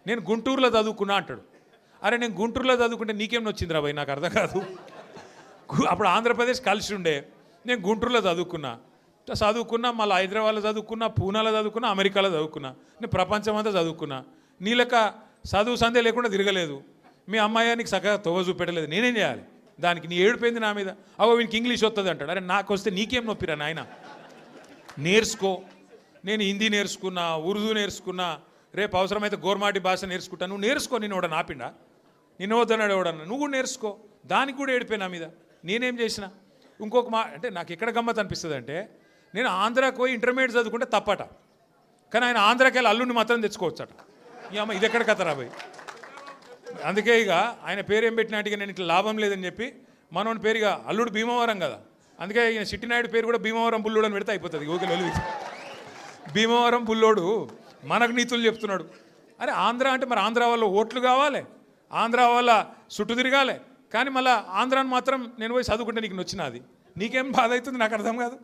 నేను గుంటూరులో చదువుకున్నా అంటాడు. అరే నేను గుంటూరులో చదువుకుంటే నీకేం నొచ్చిందిరా భయ్, నాకు అర్థం కాదు. అప్పుడు ఆంధ్రప్రదేశ్ కలిసి ఉండే, నేను గుంటూరులో చదువుకున్నా, మళ్ళీ హైదరాబాద్లో చదువుకున్నా, పూనాలో చదువుకున్నా, అమెరికాలో చదువుకున్నా, నేను ప్రపంచం అంతా చదువుకున్నా. నీ లెక్క చదువు సందే లేకుండా తిరగలేదు. మీ అమ్మాయి నీకు చక్కగా తొవ్వ చూపెట్టలేదు, నేనేం చేయాలి దానికి? నీ ఏడిపోయింది నా మీద. అవో వీనికి ఇంగ్లీష్ వస్తుంది అంటాడు. అరే నాకు వస్తే నీకేం నొప్పిరా నాయన, నేర్చుకో. నేను హిందీ నేర్చుకున్నా, ఉర్దూ నేర్చుకున్నా, రేపు అవసరమైతే గోర్మాటి భాష నేర్చుకుంటా. నువ్వు నేర్చుకో. నేను ఎవడ నాపిండా? నిన్ను వద్దన్నాడు ఎవడన్నా? నువ్వు కూడా నేర్చుకో. దానికి కూడా ఏడిపోయి నా మీద. నేనేం చేసిన? ఇంకొక అంటే నాకు ఎక్కడ గమ్మత్ అనిపిస్తుంది అంటే, నేను ఆంధ్రాకి పోయి ఇంటర్మీడియట్ చదువుకుంటే తప్పట, కానీ ఆయన ఆంధ్రాకి వెళ్ళి అల్లుడిని మాత్రం తెచ్చుకోవచ్చట. ఈ అమ్మ ఇది ఎక్కడ కథ రాబోయ్. అందుకే ఇక ఆయన పేరు ఏం పెట్టినట్టుగా నేను ఇట్లా లాభం లేదని చెప్పి మనోని పేరుగా అల్లుడు భీమవరం కదా, అందుకే ఈయన చిట్టినాయుడు పేరు కూడా భీమవరం బుల్లోడు అని పెడితే అయిపోతుంది. ఓకే లొలి భీమవరం బుల్లోడు మనకు నీతులు చెప్తున్నాడు. అరే ఆంధ్ర అంటే మరి ఆంధ్ర వాళ్ళ ఓట్లు కావాలి, ఆంధ్ర వాళ్ళ చుట్టూ తిరగాలి, కానీ మళ్ళీ ఆంధ్రాని మాత్రం నేను పోయి చదువుకుంటే నీకు నచ్చినది. నీకేం బాధ అవుతుంది నాకు అర్థం కాదు.